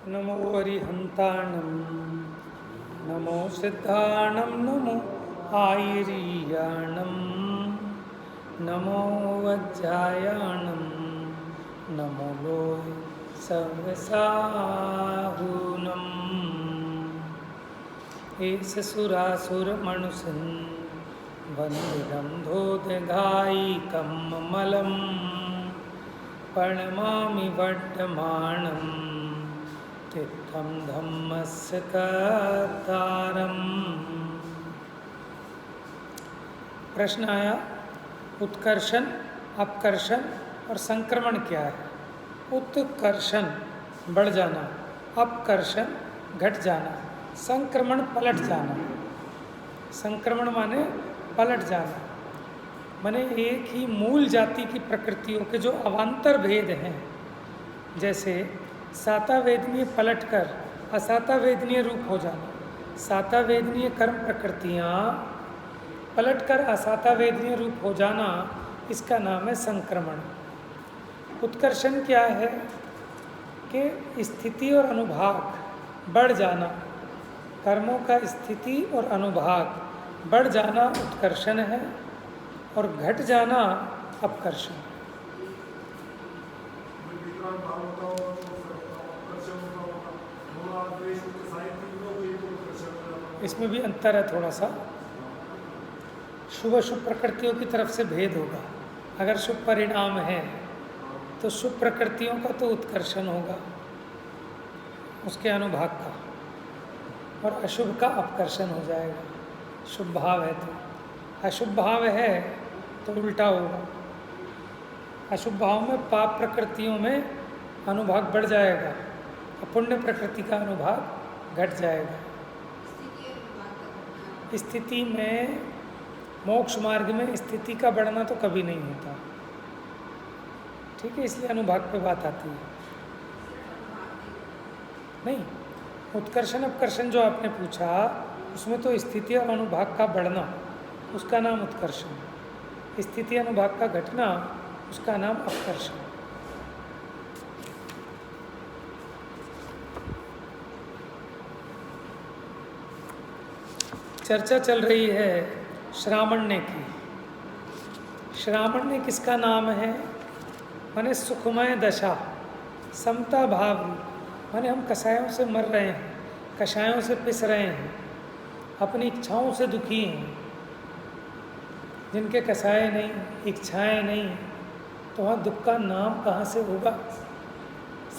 नमो अरिहंताणं नमो सिद्धाणं नमो आयरीयाणं नमो वज्रायाणं नमो लोय सव्यसाहूनम् एष सुरासुरमणुषन् वन्दितं धोदघायिकं ममलं प्रणमामि वर्धमानं तीर्थं धम्मस्य कर्तारम्। प्रश्न आया, उत्कर्षण, अपकर्षण और संक्रमण क्या है। उत्कर्षण बढ़ जाना, अपकर्षण घट जाना, संक्रमण पलट जाना। संक्रमण माने पलट जाना, माने एक ही मूल जाति की प्रकृतियों के जो अवान्तर भेद हैं, जैसे सातावेदनीय पलटकर असातावेदनीय रूप हो जाना, सातावेदनीय कर्म प्रकृतियाँ पलटकर असातावेदनीय रूप हो जाना, इसका नाम है संक्रमण। उत्कर्षण क्या है कि स्थिति और अनुभाग बढ़ जाना, कर्मों का स्थिति और अनुभाग बढ़ जाना उत्कर्षण है, और घट जाना अपकर्षण। इसमें भी अंतर है थोड़ा सा। शुभ अशुभ प्रकृतियों की तरफ से भेद होगा। अगर शुभ परिणाम है तो शुभ प्रकृतियों का तो उत्कर्षण होगा, उसके अनुभाग का, और अशुभ का अपकर्षण हो जाएगा। शुभ भाव है तो, अशुभ भाव है तो उल्टा होगा। अशुभ भाव में पाप प्रकृतियों में अनुभाग बढ़ जाएगा, और पुण्य प्रकृति का अनुभाग घट जाएगा। स्थिति में, मोक्ष मार्ग में स्थिति का बढ़ना तो कभी नहीं होता, ठीक है, इसलिए अनुभाग पे बात आती है। नहीं, उत्कर्षण अपकर्षण जो आपने पूछा, उसमें तो स्थिति और अनुभाग का बढ़ना, उसका नाम उत्कर्षण, स्थिति अनुभाग का घटना, उसका नाम अपकर्षण। चर्चा चल रही है श्रामण्य की। श्रामण्य किसका नाम है? माने सुखमय दशा, समता भाव। माने हम कषायों से मर रहे हैं, कषायों से पिस रहे हैं, अपनी इच्छाओं से दुखी हैं। जिनके कषाय नहीं, इच्छाएं नहीं, तो वहाँ दुख का नाम कहाँ से होगा?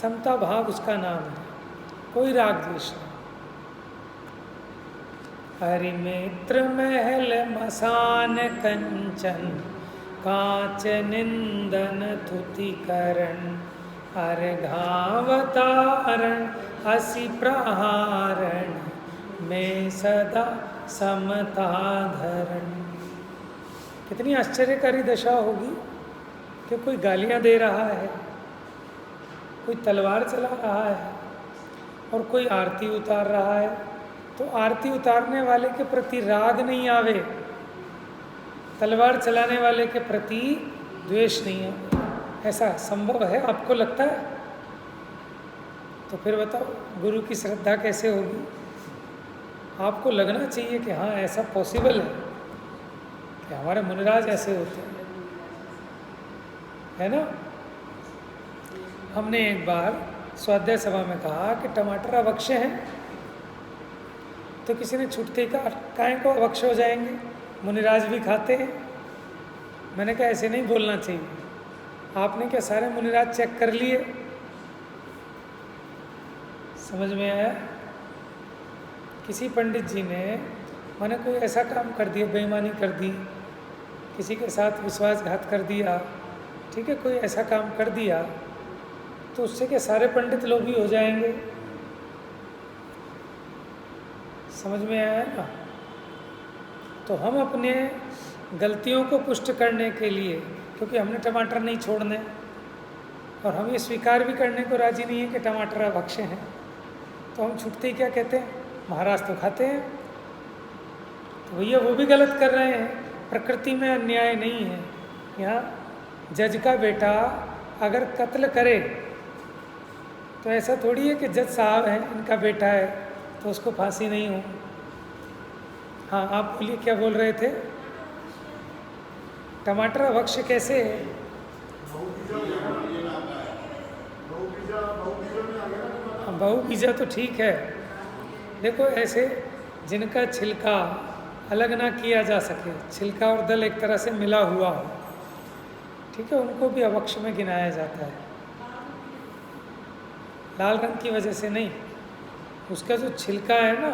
समता भाव उसका नाम है, कोई राग द्वेष नहीं। हरि मित्र महल मसान कंचन, कांच निंदन तुति करण, अर्घावतारण असि प्रहारण, में सदा समता धरण। कितनी आश्चर्यकारी दशा होगी कि कोई गालियाँ दे रहा है, कोई तलवार चला रहा है, और कोई आरती उतार रहा है, तो आरती उतारने वाले के प्रति राग नहीं आवे, तलवार चलाने वाले के प्रति द्वेष नहीं है। ऐसा संभव है? आपको लगता है? तो फिर बताओ, गुरु की श्रद्धा कैसे होगी? आपको लगना चाहिए कि हाँ, ऐसा पॉसिबल है कि हमारे मुनिराज ऐसे होते हैं, है ना। हमने एक बार स्वाध्याय सभा में कहा कि टमाटर अवक्ष्य हैं, तो किसी ने छुटते कहा काहे को अवक्ष्य हो जाएंगे, मुनिराज भी खाते हैं। मैंने कहा ऐसे नहीं बोलना चाहिए। आपने क्या सारे मुनिराज चेक कर लिए? समझ में आया? किसी पंडित जी ने मैंने कोई ऐसा काम कर दिया, बेईमानी कर दी, किसी के साथ विश्वासघात कर दिया, ठीक है, कोई ऐसा काम कर दिया, तो उससे क्या सारे पंडित लोग भी हो जाएंगे? समझ में आया ना। तो हम अपने गलतियों को पुष्ट करने के लिए, क्योंकि हमने टमाटर नहीं छोड़ने, और हम ये स्वीकार भी करने को राजी नहीं है कि टमाटर अभक्ष्य हैं, तो हम छूटते ही क्या कहते हैं? महाराज तो खाते हैं। तो भैया वो भी गलत कर रहे हैं, प्रकृति में अन्याय नहीं है। यहाँ जज का बेटा अगर कत्ल करे तो ऐसा थोड़ी है कि जज साहब हैं, इनका बेटा है तो उसको फांसी नहीं हो। हाँ, आप बोलिए, क्या बोल रहे थे? टमाटर अभक्ष्य कैसे है? बहु बीजा तो ठीक है। देखो, ऐसे जिनका छिलका अलग ना किया जा सके, छिलका और दल एक तरह से मिला हुआ हो, ठीक है, उनको भी अभक्ष्य में गिनाया जाता है। लाल रंग की वजह से नहीं, उसका जो छिलका है ना,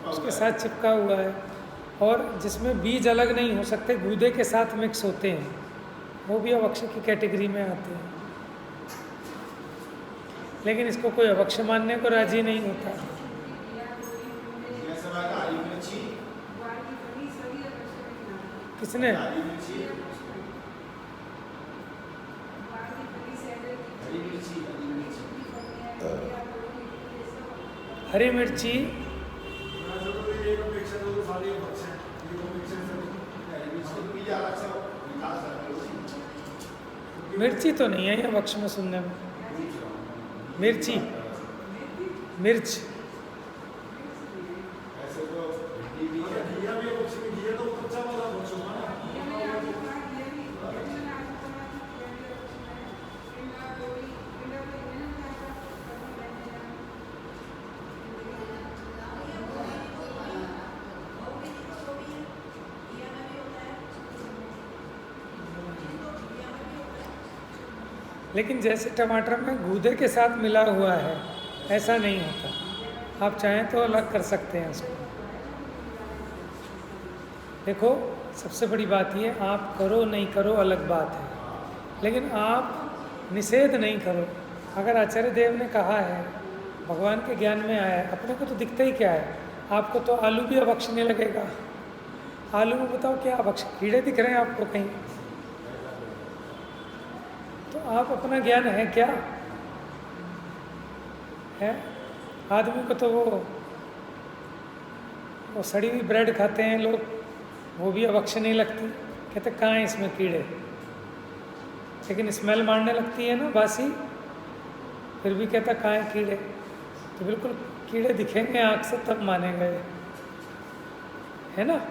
उसके साथ चिपका हुआ है, और जिसमें बीज अलग नहीं हो सकते, गूदे के साथ मिक्स होते हैं, वो भी अभक्ष्य की कैटेगरी में आते हैं। लेकिन इसको कोई अभक्ष्य मानने को राजी नहीं होता। किसने? हरी मिर्ची मिर्ची तो नहीं है अभक्ष्य में सुनने में। मिर्ची, मिर्च, लेकिन जैसे टमाटर में गूदे के साथ मिला हुआ है, ऐसा नहीं होता। आप चाहें तो अलग कर सकते हैं उसको। देखो, सबसे बड़ी बात ये, आप करो नहीं करो अलग बात है, लेकिन आप निषेध नहीं करो। अगर आचार्य देव ने कहा है, भगवान के ज्ञान में आया है, अपने को तो दिखता ही क्या है। आपको तो आलू भी अभक्ष्य नहीं लगेगा। आलू में बताओ क्या अभक्ष्य, कीड़े दिख रहे हैं आपको कहीं? तो आप अपना ज्ञान है क्या है? आदमी को तो वो सड़ी हुई ब्रेड खाते हैं लोग, वो भी अभक्ष्य नहीं लगती। कहते कहाँ है इसमें कीड़े, लेकिन स्मेल मारने लगती है ना बासी, फिर भी कहता कहाँ है कीड़े। तो बिल्कुल कीड़े दिखेंगे आँख से तब माने गए, है ना।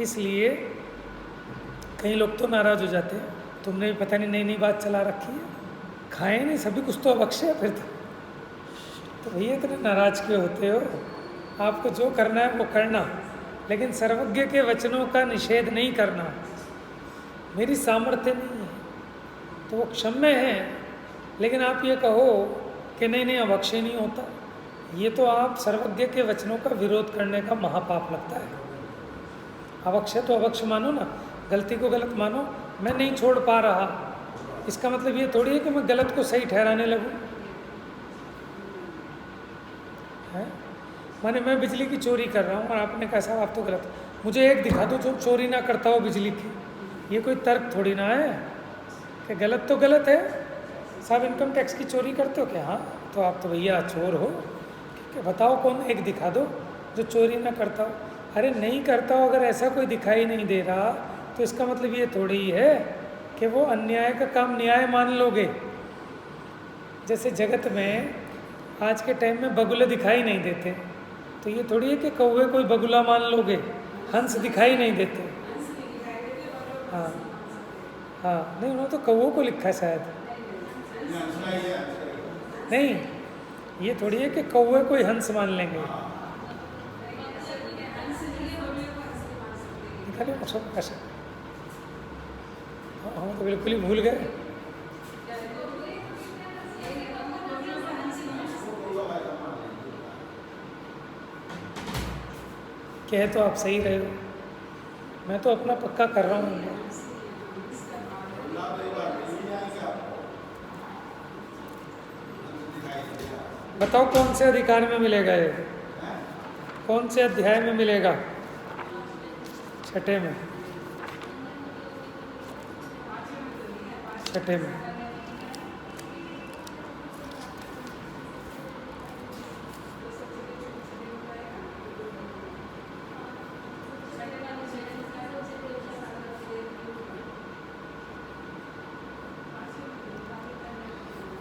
इसलिए कई लोग तो नाराज़ हो जाते हैं, तुमने भी पता नहीं नई नई बात चला रखी है, खाए नहीं सभी कुछ तो अभक्ष्य है फिर तो भैया इतने नाराज क्यों होते हो? आपको जो करना है वो करना, लेकिन सर्वज्ञ के वचनों का निषेध नहीं करना। मेरी सामर्थ्य नहीं है तो वो क्षम्य है, लेकिन आप ये कहो कि नहीं नहीं अभक्ष्य नहीं होता, ये तो आप सर्वज्ञ के वचनों का विरोध करने का महापाप लगता है। अभक्ष्य तो अभक्ष्य मानो ना, गलती को गलत मानो। मैं नहीं छोड़ पा रहा, इसका मतलब ये थोड़ी है कि मैं गलत को सही ठहराने लगूं, है? माने मैं बिजली की चोरी कर रहा हूँ और आपने कहा साहब आप तो गलत, मुझे एक दिखा दो जो चोरी ना करता हो बिजली की। ये कोई तर्क थोड़ी ना है कि गलत तो गलत है। साहब इनकम टैक्स की चोरी करते हो क्या? हाँ, तो आप तो भैया चोर हो। कि बताओ कौन एक दिखा दो जो चोरी ना करता हो। अरे नहीं करता हो, अगर ऐसा कोई दिखाई नहीं दे रहा तो इसका मतलब ये थोड़ी ही है कि वो अन्याय का काम न्याय मान लोगे। जैसे जगत में आज के टाइम में बगुले दिखाई नहीं देते, तो ये थोड़ी है कि कौवे कोई बगुला मान लोगे। हंस दिखाई नहीं देते। हाँ हाँ, नहीं उन्होंने तो कौवों को लिखा है शायद। नहीं, ये थोड़ी है कि कौवे कोई हंस मान लेंगे। निकालिए सब कैसे, हम तो बिल्कुल ही भूल गए। कह तो आप सही रहे हो, मैं तो अपना पक्का कर रहा हूँ। बताओ कौन से अधिकार में मिलेगा ये, कौन से अध्याय में मिलेगा? छठे में, छठे में।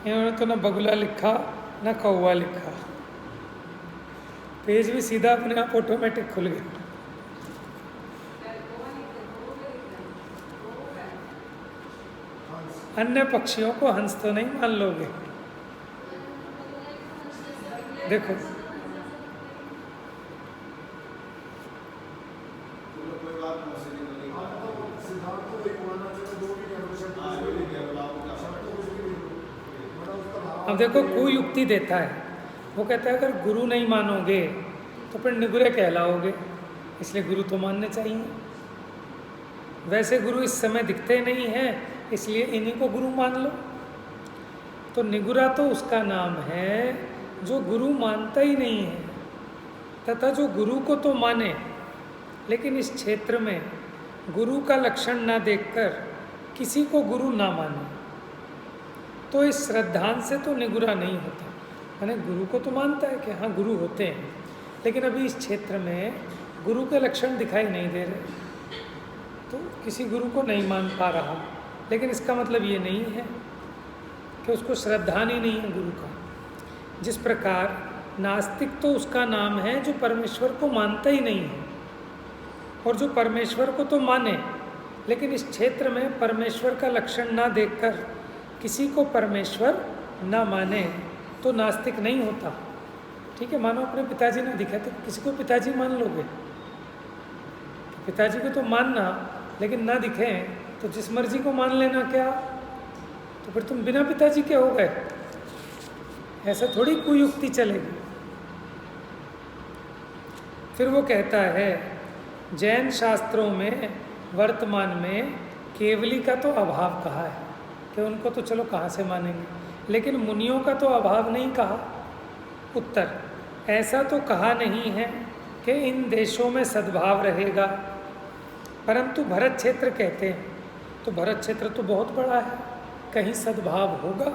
इन्होंने तो ना बगुला लिखा ना कौवा लिखा, पेज भी सीधा अपने आप ऑटोमेटिक खुल गया। अन्य पक्षियों को हंस तो नहीं मान लोगे। देखो अब देखो कोई युक्ति देता है, वो कहता है अगर गुरु नहीं मानोगे तो फिर निगुरे कहलाओगे, इसलिए गुरु तो मानने चाहिए। वैसे गुरु इस समय दिखते नहीं हैं, इसलिए इन्हीं को गुरु मान लो। तो निगुरा तो उसका नाम है जो गुरु मानता ही नहीं है, तथा जो गुरु को तो माने लेकिन इस क्षेत्र में गुरु का लक्षण ना देखकर किसी को गुरु ना माने, तो इस श्रद्धांत से तो निगुरा नहीं होता। यानी गुरु को तो मानता है कि हाँ गुरु होते हैं, लेकिन अभी इस क्षेत्र में गुरु के लक्षण दिखाई नहीं दे रहे, तो किसी गुरु को नहीं मान पा रहा। लेकिन इसका मतलब ये नहीं है कि उसको श्रद्धा नहीं है गुरु का। जिस प्रकार नास्तिक तो उसका नाम है जो परमेश्वर को मानता ही नहीं है, और जो परमेश्वर को तो माने लेकिन इस क्षेत्र में परमेश्वर का लक्षण ना देखकर किसी को परमेश्वर ना माने, तो नास्तिक नहीं होता। ठीक है, मानो अपने पिताजी ना दिखे तो किसी को पिताजी मान लोगे, पिताजी को तो मानना, लेकिन ना दिखे तो जिस मर्जी को मान लेना क्या, तो फिर तुम बिना पिताजी के हो गए। ऐसा थोड़ी कोई युक्ति चलेगी। फिर वो कहता है जैन शास्त्रों में वर्तमान में केवली का तो अभाव कहा है कि उनको तो चलो कहाँ से मानेंगे, लेकिन मुनियों का तो अभाव नहीं कहा। उत्तर, ऐसा तो कहा नहीं है कि इन देशों में सद्भाव रहेगा, परंतु भरत क्षेत्र कहते हैं, तो भरत क्षेत्र तो बहुत बड़ा है, कहीं सद्भाव होगा,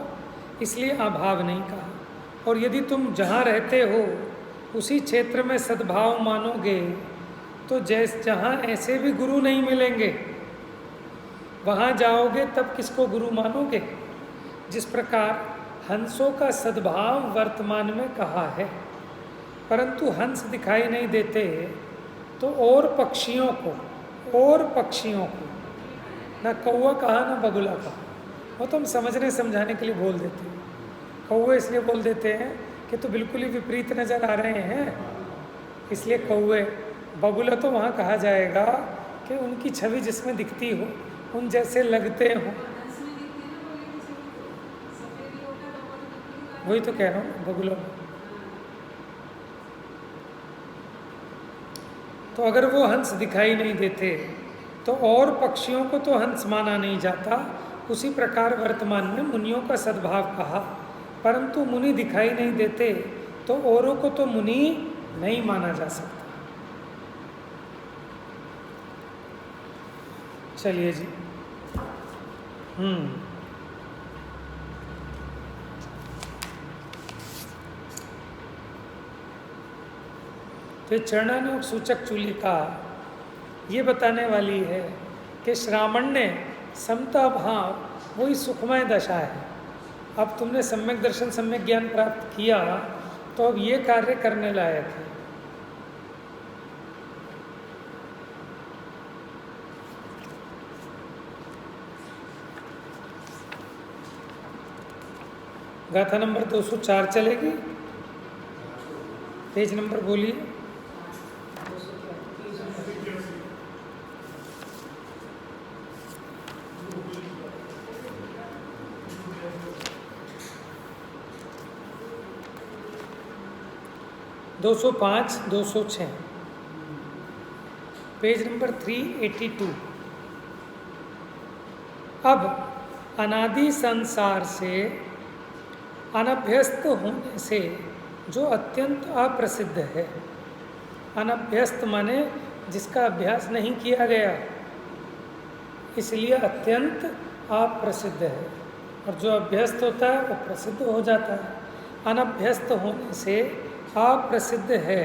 इसलिए अभाव नहीं कहा। और यदि तुम जहाँ रहते हो उसी क्षेत्र में सद्भाव मानोगे तो जहाँ ऐसे भी गुरु नहीं मिलेंगे वहाँ जाओगे तब किसको गुरु मानोगे। जिस प्रकार हंसों का सद्भाव वर्तमान में कहा है, परंतु हंस दिखाई नहीं देते, तो और पक्षियों को ना कौवा कहा ना बगुला कहा, वो तो हम समझने समझाने के लिए बोल देते हैं। कौवे इसलिए बोल देते हैं कि तो बिल्कुल ही विपरीत नज़र आ रहे हैं, इसलिए कौवे। बगुला तो वहाँ कहा जाएगा कि उनकी छवि जिसमें दिखती हो, उन जैसे लगते हो। वही तो कह रहा हूँ बगुला। तो अगर वो हंस दिखाई नहीं देते तो और पक्षियों को तो हंस माना नहीं जाता। उसी प्रकार वर्तमान में मुनियों का सद्भाव कहा, परंतु मुनि दिखाई नहीं देते तो औरों को तो मुनि नहीं माना जा सकता। चलिए जी। तो चरणानुग सूचक चूलिका ये बताने वाली है कि श्रावण्य समता भाव वही सुखमय दशा है। अब तुमने सम्यक दर्शन सम्यक ज्ञान प्राप्त किया तो अब ये कार्य करने लायक है। गाथा नंबर 204 चलेगी, पेज नंबर बोलिए। दो 206 पेज नंबर 382। अब अनादि संसार से अनभ्यस्त होने से जो अत्यंत अप्रसिद्ध है, अनभ्यस्त माने जिसका अभ्यास नहीं किया गया, इसलिए अत्यंत अप्रसिद्ध है, और जो अभ्यस्त होता है वो प्रसिद्ध हो जाता है। अनभ्यस्त होने से अप्रसिद्ध है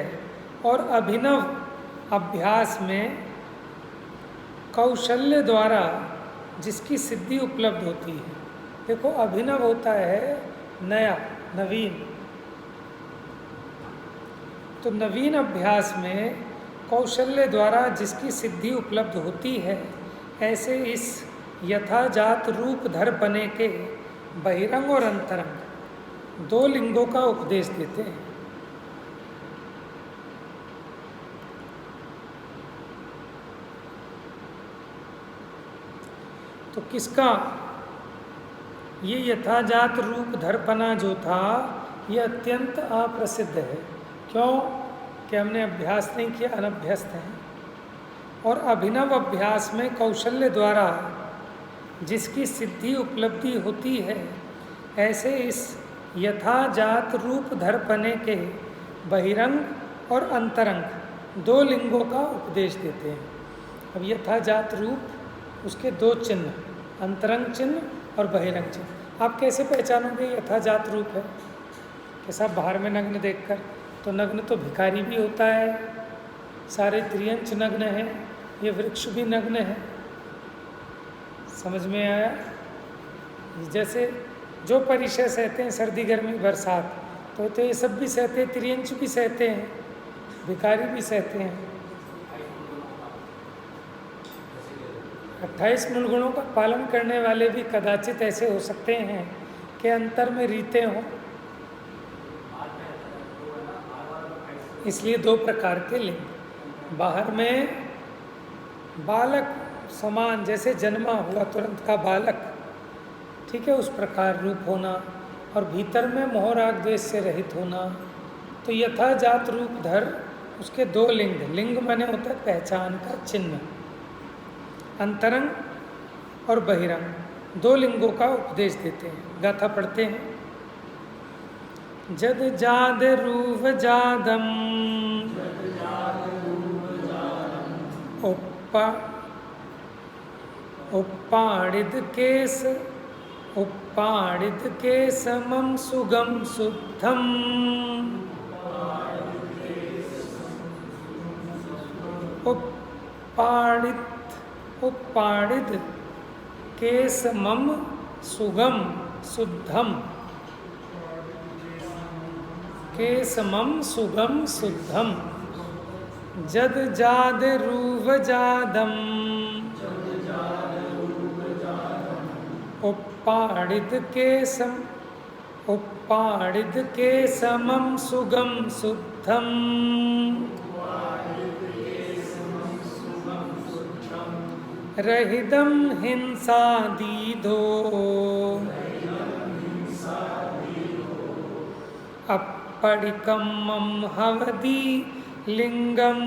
और अभिनव अभ्यास में कौशल्य द्वारा जिसकी सिद्धि उपलब्ध होती है। देखो, अभिनव होता है नया, नवीन। तो नवीन अभ्यास में कौशल्य द्वारा जिसकी सिद्धि उपलब्ध होती है, ऐसे इस यथाजात रूप धर पने के बहिरंग और अंतरंग दो लिंगों का उपदेश देते हैं। तो किसका ये यथाजात रूप धरपना जो था, ये अत्यंत अप्रसिद्ध है। क्यों? कि हमने अभ्यास नहीं किया, अनभ्यस्त हैं। और अभिनव अभ्यास में कौशल्य द्वारा जिसकी सिद्धि उपलब्धि होती है, ऐसे इस यथाजात रूप धरपने के बहिरंग और अंतरंग दो लिंगों का उपदेश देते हैं। अब यथाजात रूप, उसके दो चिन्ह, अंतरंग चिन्ह और बहिरंग चिन्ह। आप कैसे पहचानोगे यथाजात रूप है? कि साहब बाहर में नग्न देखकर, तो नग्न तो भिखारी भी होता है, सारे त्रियंच नग्न हैं, ये वृक्ष भी नग्न है। समझ में आया? जैसे जो परिचय सहते हैं सर्दी गर्मी बरसात, तो ये सब भी सहते हैं, त्रियंच भी सहते हैं, भिखारी भी सहते हैं। 28 मूल गुणों का पालन करने वाले भी कदाचित ऐसे हो सकते हैं कि अंतर में रीते हों। इसलिए दो प्रकार के लिंग, बाहर में बालक समान, जैसे जन्मा हुआ तुरंत का बालक, ठीक है, उस प्रकार रूप होना, और भीतर में मोह राग द्वेष से रहित होना। तो यथाजात रूप धर, उसके दो लिंग, लिंग माने होता है पहचान का चिन्ह, अंतरंग और बहिरंग दो लिंगों का उपदेश देते हैं। गाथा पढ़ते हैं। जद जाद रूव जादम उप्पाड़िद केस, उप्पाड़िद केस मम सुगम शुद्धम, उप्पाड़िद केस मम सुगम शुद्धम, केसमम सुगम शुद्धम, जद जाद रूव जादम, उप्पाड़िद केसम, उप्पाड़िद केसमम सुगम शुद्धम, रहिदम हिंसा दीधो, अपड़िकम्मम हवदी लिंगम,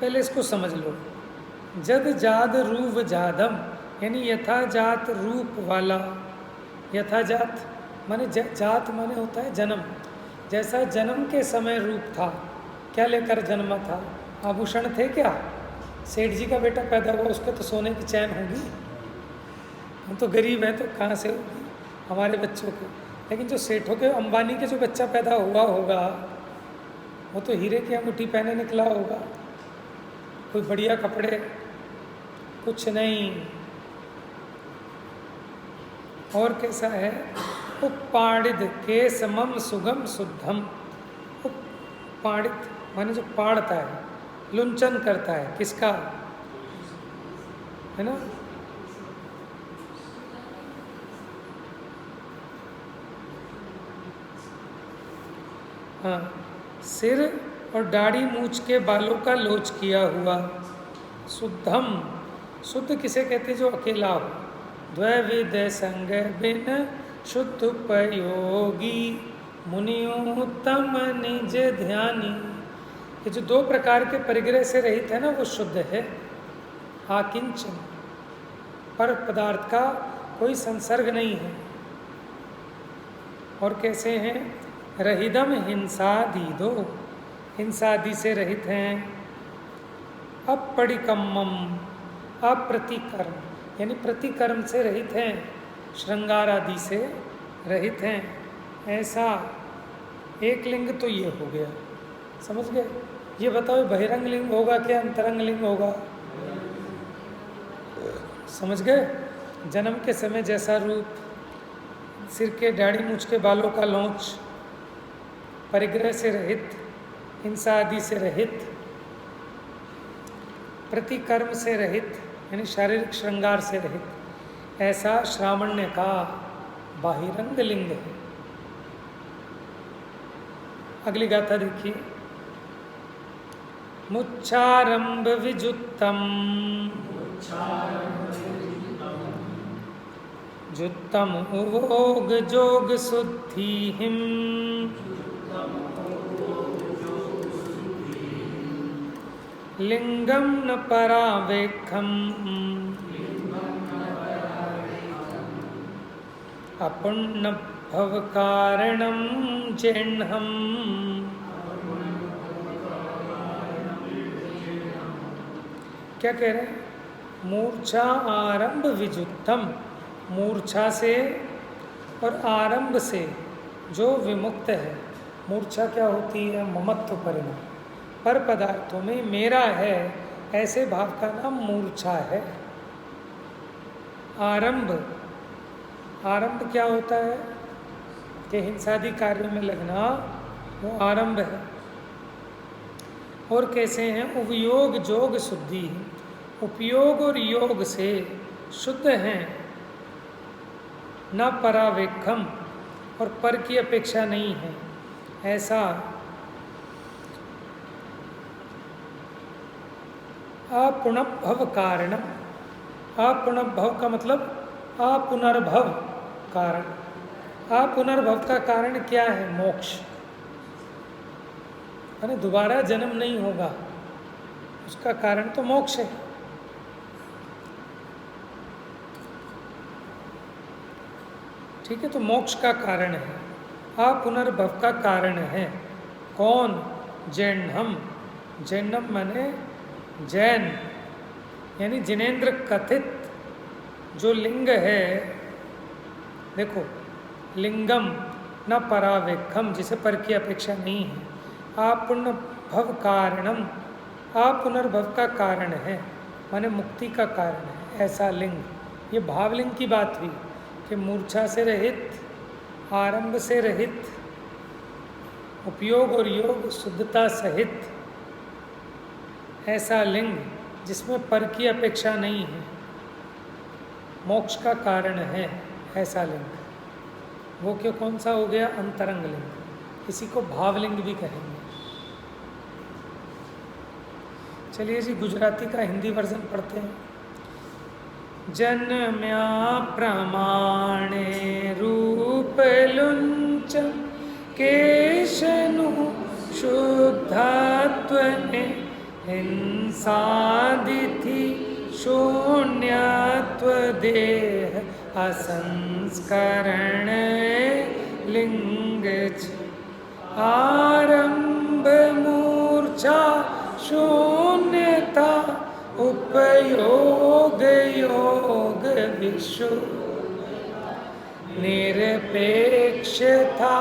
पहले इसको समझ लो। जद जाद रूप जादम, यानी यथाजात रूप वाला। यथाजात माने जात माने होता है जन्म। जैसा जन्म के समय रूप था, क्या लेकर जन्मा था? आभूषण थे क्या? सेठ जी का बेटा पैदा हुआ, उसके तो सोने की चैन होगी। हम तो गरीब हैं, तो कहाँ से होगी हमारे बच्चों को? लेकिन जो सेठों के, अंबानी के जो बच्चा पैदा हुआ होगा, वो तो हीरे की अंगूठी पहने निकला होगा, कोई बढ़िया कपड़े, कुछ नहीं। और कैसा है? उप्पाड़िद केसमम सुगम शुद्धम। उप्पाड़िद माने जो पाड़ता है, लुंचन करता है, किसका? है ना? हाँ, सिर और दाढ़ी मूछ के बालों का लोच किया हुआ। शुद्धम, शुद्ध किसे कहते? जो अकेला हो। द्वैविध संग बिन शुद्ध उपयोगी, मुनियों उत्तम निज ध्यानी। ये जो दो प्रकार के परिग्रह से रहित है ना, वो शुद्ध है। आकिंचन, पर पदार्थ का कोई संसर्ग नहीं है। और कैसे हैं? रहिदम हिंसादीदो, हिंसादि से रहित हैं। अपड़िकम्मम, अप्रतिकर्म, यानी प्रतिकर्म से रहित हैं, श्रृंगार आदि से रहित हैं। ऐसा एक लिंग तो ये हो गया, समझ गए? ये बताओ बहिरंग लिंग होगा क्या अंतरंग लिंग होगा? समझ गए? जन्म के समय जैसा रूप, सिर के दाढ़ी मूछ के बालों का लौंच, परिग्रह से रहित, हिंसा आदि से रहित, प्रतिकर्म से रहित यानी शारीरिक श्रृंगार से रहित, ऐसा श्रावण्य का बाहिरंग लिंग है। अगली गाथा देखिए। मुच्चारंभ विजुत्तम जुत्तम उवोग जोग शुद्धिहिम लिंगम न परावेखम अपुण्य भव कारणम जेन्हम क्या कह रहे हैं? मूर्छा आरंभ विजुत्तम, मूर्छा से और आरंभ से जो विमुक्त है। मूर्छा क्या होती है? ममत्व परिणाम, पर पदार्थों में मेरा है ऐसे भाव का नाम मूर्छा है। आरंभ, आरंभ क्या होता है कि हिंसादि कार्य में लगना, वो आरंभ है। और कैसे हैं? उपयोग जोग शुद्धि, उपयोग और योग से शुद्ध हैं। न परावेखम, और पर की अपेक्षा नहीं है, ऐसा अपुनर्भव कारणम। अपुनर्भव का मतलब अपुनर्भव कारण। अपुनर्भव का कारण क्या है? मोक्ष, यानी दोबारा जन्म नहीं होगा, उसका कारण तो मोक्ष है। ठीक है, तो मोक्ष का कारण है, अपुनर्भव का कारण है। कौन? जैनम। जैनम माने जैन, यानी जिनेन्द्र कथित जो लिंग है। देखो, लिंगम न परावेखम, जिसे पर की अपेक्षा नहीं है। अपुनर्भव कारणम, अपुनर्भव का कारण है, माने मुक्ति का कारण है ऐसा लिंग। ये भावलिंग की बात हुई कि मूर्छा से रहित, आरंभ से रहित, उपयोग और योग शुद्धता सहित ऐसा लिंग जिसमें पर की अपेक्षा नहीं है, मोक्ष का कारण है ऐसा लिंग। वो क्यों, कौन सा हो गया? अंतरंग लिंग। इसी को भावलिंग भी कहेंगे। चलिए जी, गुजराती का हिंदी वर्जन पढ़ते हैं। जन्म्या प्रमाणे रूप लुंचन केशनु शुद्धत्वने हिंसादिथि शून्यत्व देह असंस्करण लिंग आरंभ मूर्छा शून्यता उपयोग योग विश्व निरपेक्षता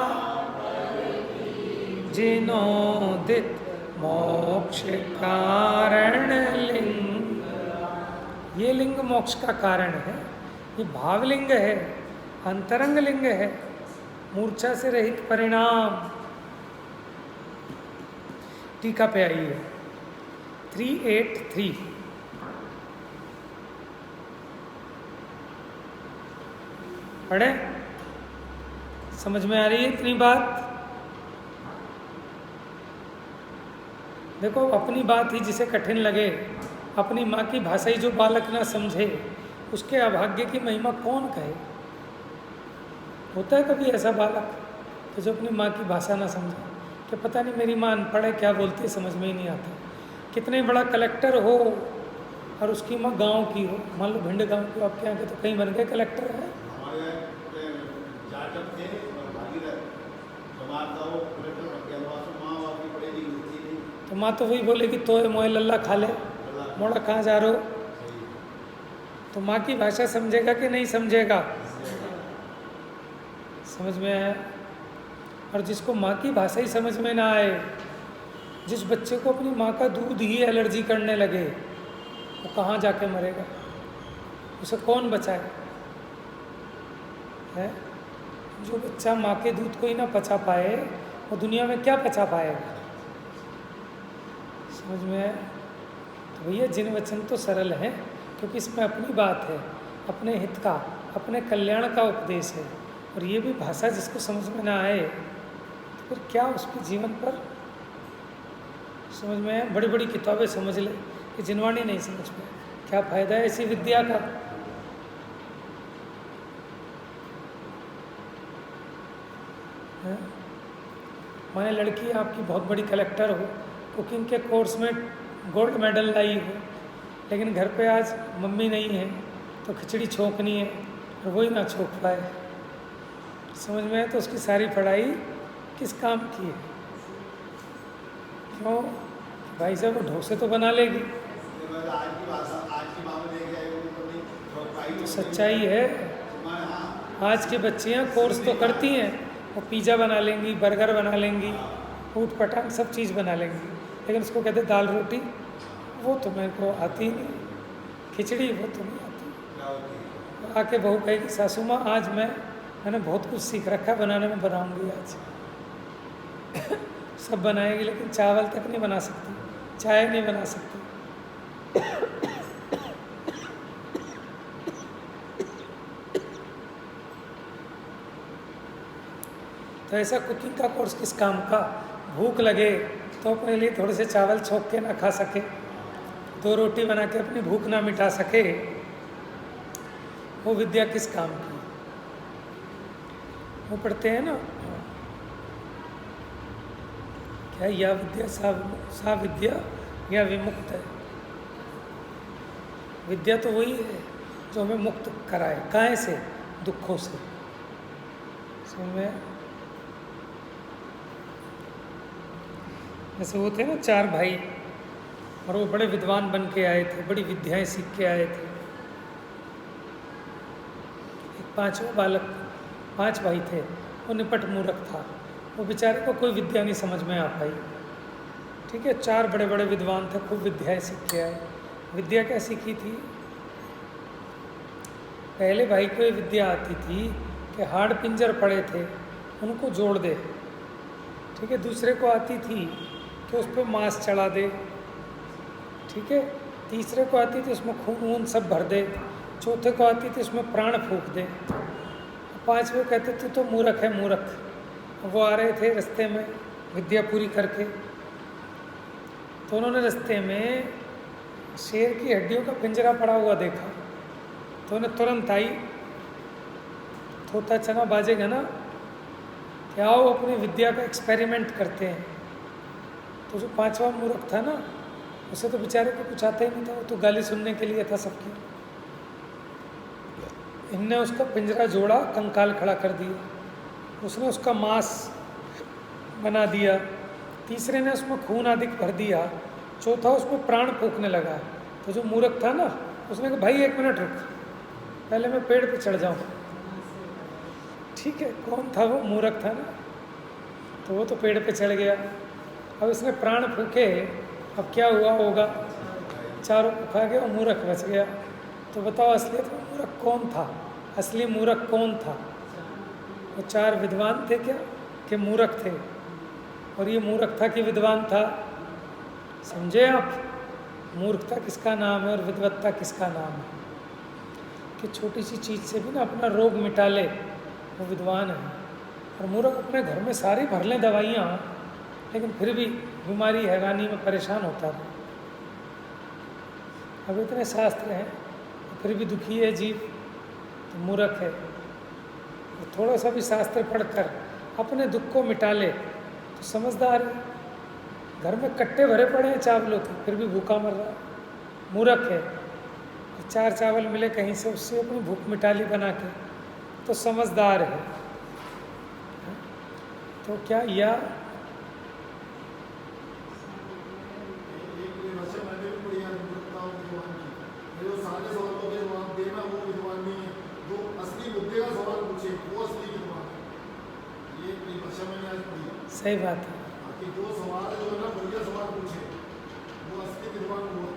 जिनोदित मोक्ष कारण लिंग। ये लिंग मोक्ष का कारण है। ये भावलिंग है, अंतरंग लिंग है, मूर्छा से रहित परिणाम। टीका पे आइए 383। पढ़े? समझ में आ रही है इतनी बात? देखो, अपनी बात ही जिसे कठिन लगे, अपनी माँ की भाषा ही जो बालक ना समझे, उसके अभाग्य की महिमा कौन कहे? होता है कभी ऐसा बालक कि जो अपनी माँ की भाषा ना समझे, कि पता नहीं मेरी माँ अनपढ़ है, क्या बोलती है समझ में ही नहीं आता। कितने बड़ा कलेक्टर हो और उसकी माँ गांव की हो, मान लो भिंड गांव की, आपके यहाँ के तो कहीं बन गए कलेक्टर है। तो माँ तो वही बोलेगी, तो मोए लल्ला खा ले, मोड़ा कहाँ जा रहे हो? तो माँ की भाषा समझेगा कि नहीं समझेगा? समझ में आया? और जिसको माँ की भाषा ही समझ में ना आए, जिस बच्चे को अपनी माँ का दूध ही एलर्जी करने लगे, वो कहाँ जाके मरेगा? उसे कौन बचाए? है जो बच्चा माँ के दूध को ही ना पचा पाए, वो दुनिया में क्या पचा पाएगा? समझ में आया? तो भैया जिन वचन तो सरल हैं, क्योंकि इसमें अपनी बात है, अपने हित का, अपने कल्याण का उपदेश है। और ये भी भाषा जिसको समझ में ना आए तो फिर क्या उसके जीवन पर समझ में आए? बड़ी बड़ी किताबें समझ ले कि जिनवाणी नहीं समझ में, क्या फायदा है ऐसी विद्या का? माने लड़की आपकी बहुत बड़ी कलेक्टर हो, कुकिंग के कोर्स में गोल्ड मेडल लाई हो, लेकिन घर पे आज मम्मी नहीं है तो खिचड़ी छोंकनी है और वही ना छोंक पाए, समझ में आए? तो उसकी सारी पढ़ाई किस काम की है? क्यों भाई साहब, वो ढोसे तो बना लेगी। तो सच्चाई है, आज के बच्चियाँ कोर्स तो करती हैं, वो पिज़्ज़ा बना लेंगी, बर्गर बना लेंगी, ऊट पटांग सब चीज़ बना लेंगी, लेकिन उसको कहते दाल रोटी, वो तो मेरे को आती ही नहीं, खिचड़ी वो तो नहीं आती। आके बहू कहेगी सासू माँ आज मैंने बहुत कुछ सीख रखा बनाने में, बनाऊंगी आज। सब बनाएगी लेकिन चावल तक नहीं बना सकती, चाय नहीं बना सकती। तो ऐसा कुकिंग का कोर्स किस काम का? भूख लगे तो अपने लिए थोड़े से चावल छोंक के ना खा सके, 2 रोटी बना के अपनी भूख ना मिटा सके, वो विद्या किस काम की? वो पढ़ते हैं ना, क्या या विद्या सा विद्या या विमुक्त है। विद्या तो वही है जो हमें मुक्त कराए, काहे से? दुखों से। समझ में? जैसे वो थे ना 4 भाई, और वो बड़े विद्वान बन के आए थे, बड़ी विद्याएं सीख के आए थे। एक 5वां बालक, 5 भाई थे, वो निपट मूर्ख था, वो बेचारे को कोई विद्या नहीं समझ में आ पाई। ठीक है, 4 बड़े बड़े विद्वान थे, खूब विद्याएं सीख के आए। विद्या क्या सीखी थी? पहले भाई को ये विद्या आती थी कि हाड़ पिंजर पड़े थे उनको जोड़ दे। ठीक है, दूसरे को आती थी कि उस पर मांस चढ़ा दे। ठीक है, तीसरे को आती थी उसमें खून वून सब भर दे। चौथे को आती थी उसमें प्राण फूंक दे। 5वें कहते तू तो मूर्ख है, मूर्ख। वो आ रहे थे रास्ते में विद्या पूरी करके, तो उन्होंने रास्ते में शेर की हड्डियों का पिंजरा पड़ा हुआ देखा, तो उन्हें तुरंत आई, थोथा चना बाजेगा ना, कि आओ अपनी विद्या का एक्सपेरिमेंट करते हैं। तो जो 5वां मूर्ख था ना, उसे तो बेचारे को कुछ आता ही नहीं था, वो तो गाली सुनने के लिए था सबकी। इनने उसका पिंजरा जोड़ा, कंकाल खड़ा कर दिया, उसने उसका मांस बना दिया, तीसरे ने उसमें खून अधिक भर दिया, चौथा उसमें प्राण फूंकने लगा। तो जो मूर्ख था ना, उसने कहा भाई 1 मिनट रुक, पहले मैं पेड़ पे चढ़ जाऊँ। ठीक है, कौन था वो? मूर्ख था ना, तो वो तो पेड़ पे चढ़ गया। अब इसने प्राण फूके, अब क्या हुआ होगा? चारों को खा गया और मूर्ख बच गया। तो बताओ असलियत में मूर्ख कौन था? असली मूर्ख कौन था? वो 4 विद्वान थे क्या कि मूर्ख थे? और ये मूर्ख था कि विद्वान था? समझे आप? मूर्खता किसका नाम है और विद्वत्ता किसका नाम है? कि छोटी सी चीज़ से भी ना अपना रोग मिटा ले, वो विद्वान है। और मूर्ख अपने घर में सारी भर लें दवाइयाँ, लेकिन फिर भी बीमारी हैरानी में परेशान होता रहे। अब इतने शास्त्र हैं फिर भी दुखी है जीव, तो मूर्ख है। तो थोड़ा सा भी शास्त्र पढ़कर अपने दुख को मिटा ले तो समझदार है। घर में कट्टे भरे पड़े हैं चावलों के, फिर भी भूखा मर रहा है, मूर्ख है। 4 चावल मिले कहीं से, उससे अपनी भूख मिटा ली बना के, तो समझदार है। तो क्या या सही बात है। जो सवाल जो है ना बढ़िया सवाल पूछे, वो असली विद्वान हुआ।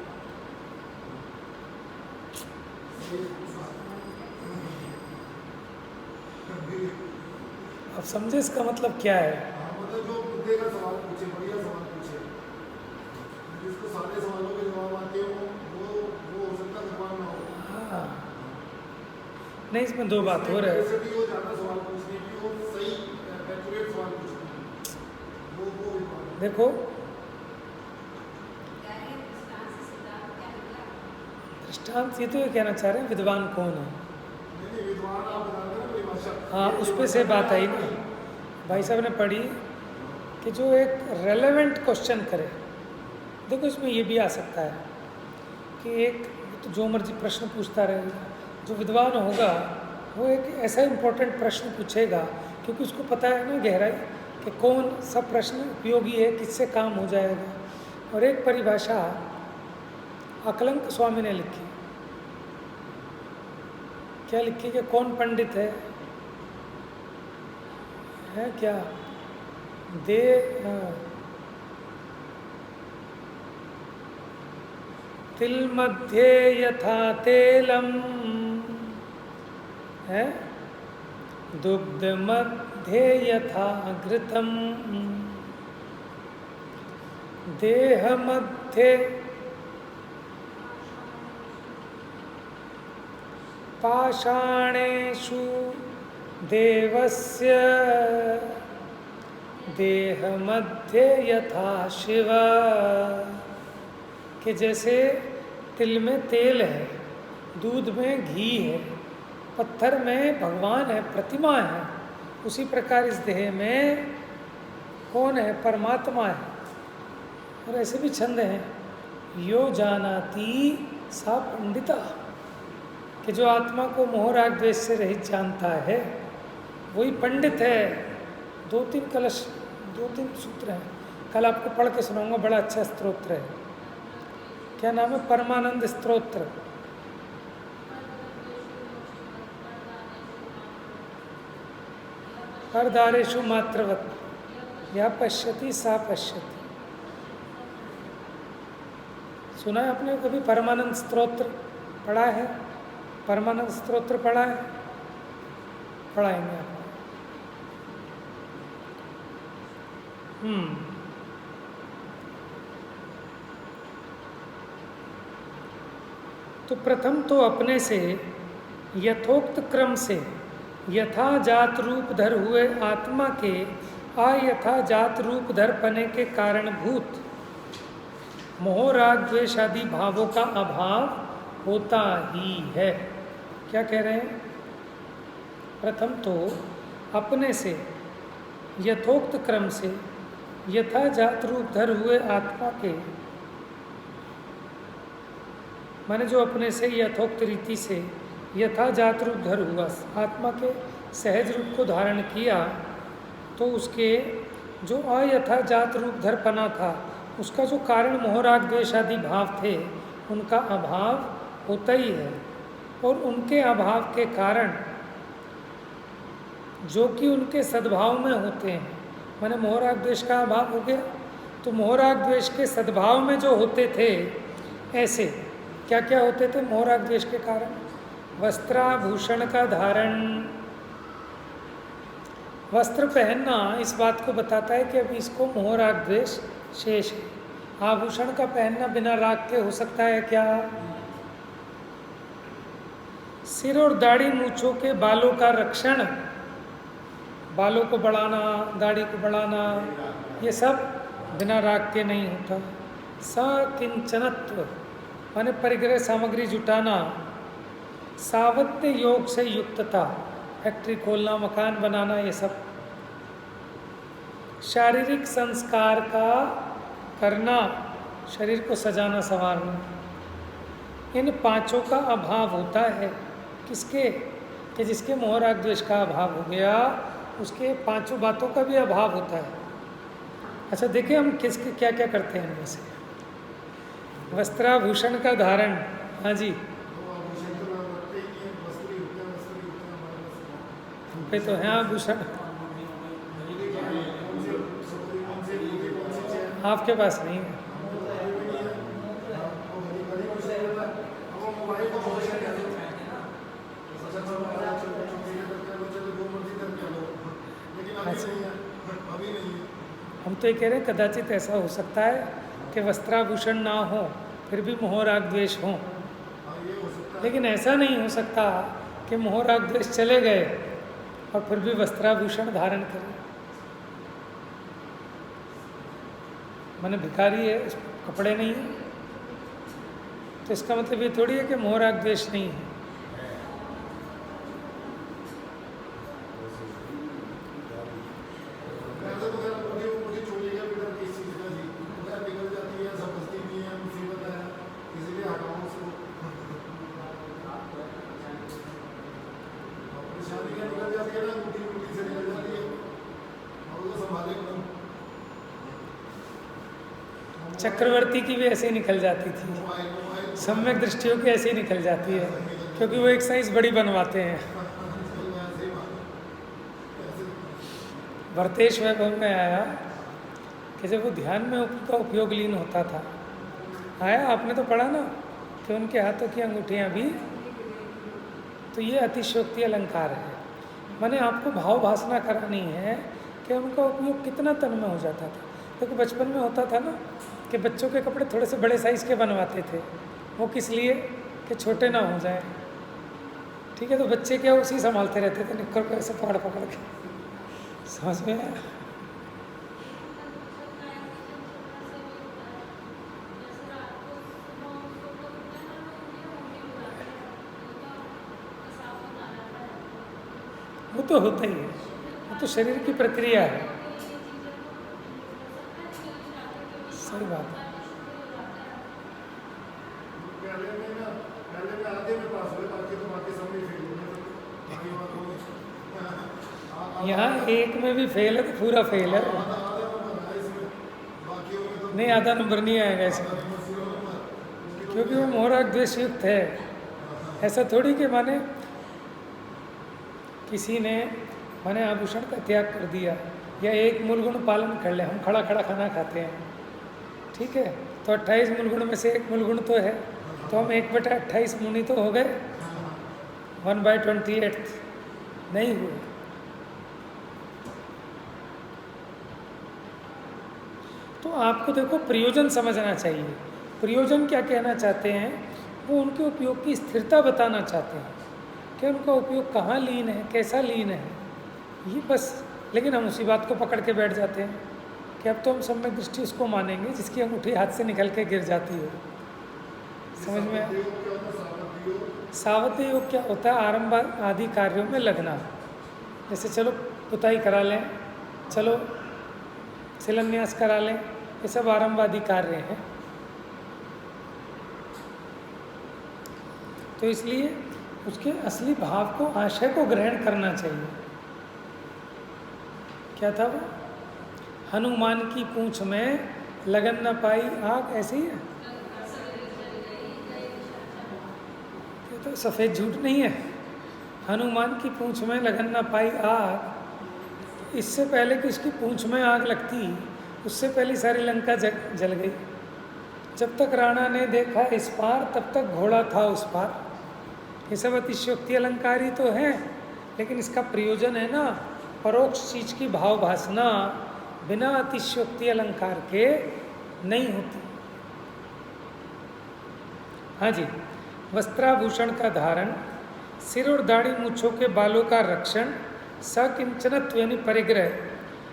अब समझे इसका मतलब क्या है? हाँ, मतलब जो मुद्दे का सवाल पूछे, बढ़िया सवाल पूछे, जिसको सारे सवालों के जवाब आते हो, वो हो सकता है भगवान ना हो। हाँ, नहीं इसमें दो बात हो रहा है। कैपेसिटी हो ज़्यादा सवाल पूछने की, वो सही एक्यूरेट सवाल पूछने की, वो विद्वान है। देखो दृष्टांत ये तो ये कहना चाह रहे हैं विद्वान कौन है। नहीं, विद्वान आप बता रहे हैं ना परिभाषा। हाँ, उस पे से बात आई ना, भाई साहब ने पढ़ी कि जो एक रेलेवेंट क्वेश्चन करे। देखो इसमें ये भी आ सकता है कि एक तो जो मर्जी प्रश्न पूछता रहेगा, जो विद्वान होगा वो एक ऐसा इम्पोर्टेंट प्रश्न पूछेगा क्योंकि उसको पता है ना गहराई कि कौन सा प्रश्न उपयोगी है, किससे काम हो जाएगा। और एक परिभाषा अकलंक स्वामी ने लिखी, क्या लिखी कि कौन पंडित है क्या दे तिल मध्ये यथा तेलम है, दुग्ध मध्ये यथा घृतम, देह मध्ये पाषाणेषु देवस्य, देह मध्ये यथा शिव। कि जैसे तिल में तेल है, दूध में घी है, पत्थर में भगवान है, प्रतिमा है, उसी प्रकार इस देह में कौन है? परमात्मा है। और ऐसे भी छंद हैं, यो जानाति सा पंडिता, कि जो आत्मा को मोह राग द्वेष से रहित जानता है वही पंडित है। दो तीन सूत्र हैं, कल आपको पढ़ के सुनाऊंगा, बड़ा अच्छा स्तोत्र है। क्या नाम है? परमानंद स्तोत्र। परदारेषु मात्रवत या पश्यति सा पश्यति। सुना है आपने कभी परमानंद स्तोत्र? पढ़ा है? परमानंद स्तोत्र पढ़ा है? पढ़ाएंगे आपको। तो प्रथम तो अपने से यथोक्त क्रम से यथा जात रूप धर हुए आत्मा के अयथा जात रूप धर पने के कारणभूत मोह राग द्वेष आदि भावों का अभाव होता ही है। क्या कह रहे हैं? प्रथम तो अपने से यथोक्त क्रम से यथा जात रूप धर हुए आत्मा के, माने जो अपने से यथोक्त रीति से यथा जात रूप धर हुआ, आत्मा के सहज रूप को धारण किया, तो उसके जो अयथा जात रूप धर पना था, उसका जो कारण मोह राग द्वेष आदि भाव थे, उनका अभाव होता ही है। और उनके अभाव के कारण जो कि उनके सद्भाव में होते हैं, माने मोह राग द्वेष का अभाव हो गया, तो मोह राग द्वेष के सद्भाव में जो होते थे, ऐसे क्या क्या होते थे मोह राग द्वेष के कारण? वस्त्राभूषण का धारण। वस्त्र पहनना इस बात को बताता है कि अब इसको मोह राग द्वेष शेष है। आभूषण का पहनना बिना राग के हो सकता है क्या? सिर और दाढ़ी मूछों के बालों का रक्षण, बालों को बढ़ाना, दाढ़ी को बढ़ाना, ये सब बिना राग के नहीं होता। सकिंचनत्व माने परिग्रह सामग्री जुटाना, सावत्य योग से युक्तता, फैक्ट्री खोलना, मकान बनाना, ये सब शारीरिक संस्कार का करना, शरीर को सजाना संवारना, इन पांचों का अभाव होता है। किसके? कि जिसके मोह राग द्वेष का अभाव हो गया, उसके पांचों बातों का भी अभाव होता है। अच्छा देखिए हम किसके क्या क्या करते हैं इनमें से। वस्त्राभूषण का धारण, हाँ जी, पे तो है आभूषण, आपके पास नहीं है। लेकिन होना चाहिए। नहीं है, बट अभी नहीं है। हम तो ये कह रहे हैं कदाचित ऐसा हो सकता है कि वस्त्राभूषण ना हो फिर भी मोह राग द्वेष हो, हाँ, ये हो सकता है। लेकिन ऐसा नहीं हो सकता कि मोह राग द्वेष चले गए और फिर भी वस्त्राभूषण धारण करें। माने भिखारी है, कपड़े नहीं है, तो इसका मतलब ये थोड़ी है कि मोह राग द्वेष नहीं है। ऐसे तो यार मुझे चोरी का भी डर किस चीज़ का जी, यार निकल जाती है, जबरदस्ती भी है, मुसीबत है, इसीलिए हटाओ उसको। अपनी शादी का निकल जाती है ना, मुट्ठी से निकल जाती है, और उसको संभाले कौन? चक्रवर्ती की भी ऐसे ही निकल जाती थी, मोबाइल सम्यक दृष्टियों की ऐसे ही निकल जाती है, क्योंकि वो एक साइज बड़ी बनवाते हैं। ऐसे ही बात है। ऐसे भरतेश वैभव में आया कि जब वो ध्यान में का उपयोग लीन होता था, आया आपने तो पढ़ा ना कि उनके हाथों की अंगूठियाँ भी, तो ये अतिशयोक्ति अलंकार है। मैंने आपको भाव भासना करानी है कि उनका उपयोग कितना तन में हो जाता था। क्योंकि बचपन में होता था ना कि बच्चों के कपड़े थोड़े से बड़े साइज़ के बनवाते थे, वो किस लिए कि छोटे ना हो जाए, ठीक है। तो बच्चे क्या उसी संभालते रहते थे, निक्कर को ऐसे पकड़ पकड़ के, समझ में आया? वो तो होता ही है, वो तो शरीर की प्रक्रिया है। सही बात है। पहले में आधे में पास हुए, बाकी तो बाकी सब में फेल हुए, बाकी बात हो गई। यहाँ एक में भी फेल है तो पूरा फेल है, आधा आधा नंबर है इसमें, बाकियों में तो नहीं आधा नंबर नहीं आएगा इसमें, जीरो नंबर। क्योंकि वो मोह राग द्वेष युक्त है। ऐसा थोड़ी कि माने किसी ने माने आभूषण का त्याग कर दिया या एक मूलगुण पालन कर ले, हम खड़ा खड़ा खाना खाते हैं, ठीक है, तो 28 मूलगुण में से एक मूलगुण तो है, तो हम 1/28 मुनि तो हो गए, 1/28 नहीं हुए। तो आपको देखो प्रयोजन समझना चाहिए। प्रयोजन क्या कहना चाहते हैं, वो उनके उपयोग की स्थिरता बताना चाहते हैं कि उनका उपयोग कहाँ लीन है, कैसा लीन है, ये बस। लेकिन हम उसी बात को पकड़ के बैठ जाते हैं कि अब तो हम सम्यक दृष्टि उसको मानेंगे जिसकी अंगूठी हाथ से निकल के गिर जाती हो। समझ में आया? सावध्य योग क्या होता है? आरंभ आदि कार्यों में लगना। जैसे चलो पुताई करा लें, चलो शिलान्यास करा लें, ये सब आरंभ आदि कार्य हैं। तो इसलिए उसके असली भाव को, आशय को ग्रहण करना चाहिए। क्या था वो? हनुमान की पूंछ में लगन न पाई आग, ऐसे ही है। तो सफ़ेद झूठ नहीं है। हनुमान की पूंछ में लगन न पाई आग, इससे पहले कि उसकी पूंछ में आग लगती, उससे पहले सारी लंका जल गई। जब तक राणा ने देखा इस पार, तब तक घोड़ा था उस पार। ये सब अतिशयोक्ति अलंकार ही तो है, लेकिन इसका प्रयोजन है ना परोक्ष चीज की भाव भासना बिना अतिशयोक्ति अलंकार के नहीं होती। हाँ जी, वस्त्राभूषण का धारण, सिर और दाढ़ी मूछों के बालों का रक्षण, सकिंचनत्व यानी परिग्रह,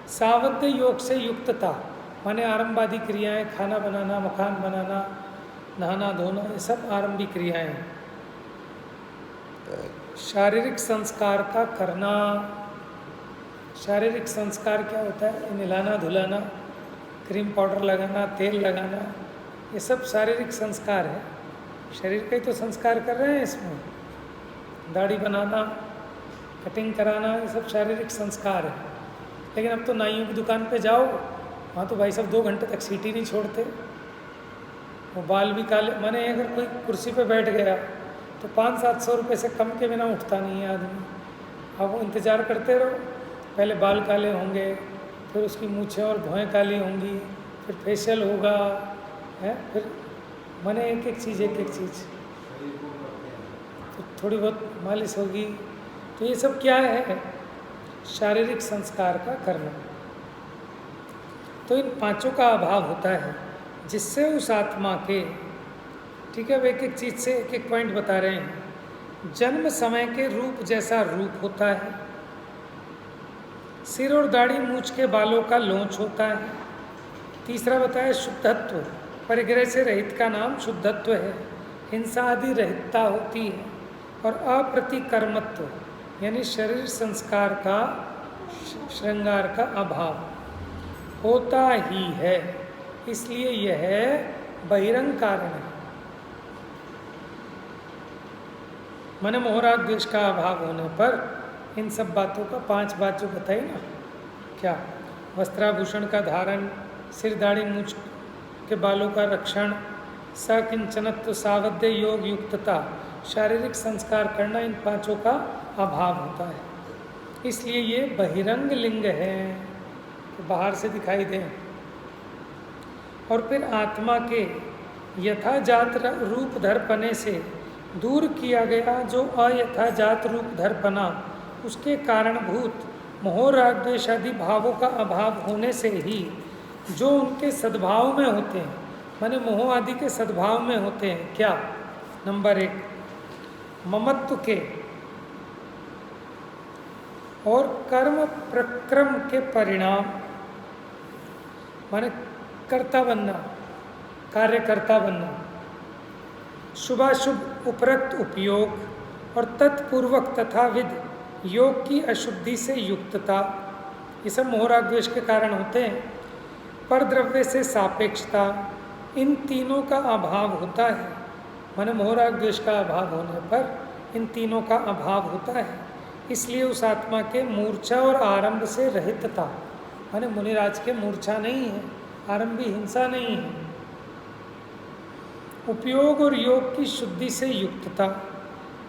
सावध्य योग से युक्तता माने आरंभादि क्रियाएं, खाना बनाना, मकान बनाना, नहाना धोना, ये सब आरंभी क्रियाएं हैं। शारीरिक संस्कार का करना, शारीरिक संस्कार क्या होता है? नहलाना धुलाना, क्रीम पाउडर लगाना, तेल लगाना, ये सब शारीरिक संस्कार है। शरीर का ही तो संस्कार कर रहे हैं इसमें। दाढ़ी बनाना, कटिंग कराना, ये सब शारीरिक संस्कार है। लेकिन अब तो नाइयों की दुकान पे जाओ, वहाँ तो भाई साहब 2 घंटे तक सीटी नहीं छोड़ते। वो बाल भी काले, माने अगर कोई कुर्सी पे बैठ गया तो 500-700 रुपये से कम के बिना उठता नहीं है आदमी। अब वो इंतज़ार करते रहो, पहले बाल काले होंगे, फिर उसकी मूछें और भौहें काली होंगी, फिर फेशियल होगा, है, फिर माने एक एक चीज़ तो थोड़ी बहुत मालिश होगी। तो ये सब क्या है? शारीरिक संस्कार का करना। तो इन पांचों का अभाव होता है, जिससे उस आत्मा के, ठीक है, अब एक एक चीज से एक एक पॉइंट बता रहे हैं। जन्म समय के रूप जैसा रूप होता है, सिर और दाढ़ी मूछ के बालों का लोंच होता है। तीसरा बताया शुद्धत्व, परिग्रह से रहित का नाम शुद्धत्व है। हिंसा आदि रहितता होती है। और अप्रतिकर्मत्व यानी शरीर संस्कार का, श्रृंगार का अभाव होता ही है, इसलिए यह बहिरंग कारण है। माने मोहराग द्वेष का अभाव होने पर इन सब बातों का 5 बात जो बताई ना, क्या, वस्त्राभूषण का धारण, सिर दाढ़ी मूछ के बालों का रक्षण, सकिंचनत्व, सावध्य, योग युक्तता, शारीरिक संस्कार करना, इन पांचों का अभाव होता है, इसलिए ये बहिरंग लिंग है, तो बाहर से दिखाई दें। और फिर आत्मा के यथाजात रूप धरपने से दूर किया गया जो अयथाजात रूप धरपना, उसके कारणभूत मोह राग द्वेष आदि भावों का अभाव होने से ही जो उनके सद्भाव में होते हैं, माने मोह आदि के सद्भाव में होते हैं, क्या, नंबर 1 ममत्व के और कर्म प्रक्रम के परिणाम, माने कर्ता बनना, कार्यकर्ता बनना, शुभाशुभ उपरक्त उपयोग और तत्पूर्वक तथा विध योग की अशुद्धि से युक्तता, ये सब मोह राग द्वेष के कारण होते हैं। पर द्रव्य से सापेक्षता, इन तीनों का अभाव होता है, माने मोह राग द्वेष का अभाव होने पर इन तीनों का अभाव होता है, इसलिए उस आत्मा के मूर्छा और आरंभ से रहितता, माने मुनिराज के मूर्छा नहीं है, आरंभी हिंसा नहीं है, उपयोग और योग की शुद्धि से युक्तता,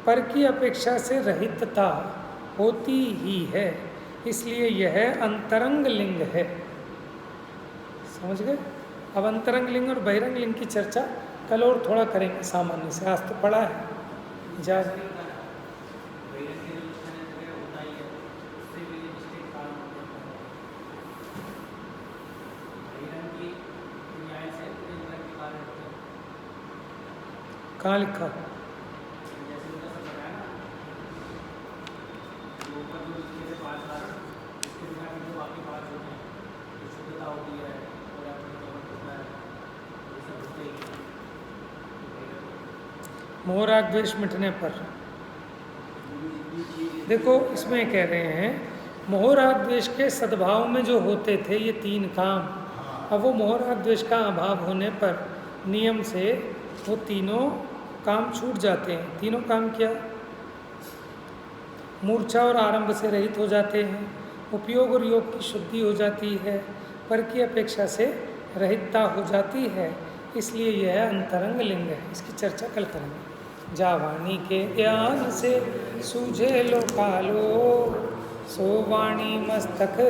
पर की अपेक्षा से रहितता होती ही है, इसलिए यह अंतरंग लिंग है। समझ गए? अब अंतरंग लिंग और बहिरंग लिंग की चर्चा कल और थोड़ा करेंगे सामान्य से, आज तो पढ़ा है जा। कहाँ लिखा? मोह राग द्वेष मिटने पर देखो, इसमें कह रहे हैं मोह राग द्वेष के सद्भाव में जो होते थे ये 3 काम, अब वो मोह राग द्वेष का अभाव होने पर नियम से वो तीनों काम छूट जाते हैं। तीनों काम क्या? मूर्छा और आरंभ से रहित हो जाते हैं, उपयोग और योग की शुद्धि हो जाती है, पर की अपेक्षा से रहितता हो जाती है, इसलिए यह अंतरंग लिंग है। इसकी चर्चा कल करेंगे। जावाणी के ज्ञान से सूझे लो कालो, सो वाणी मस्तक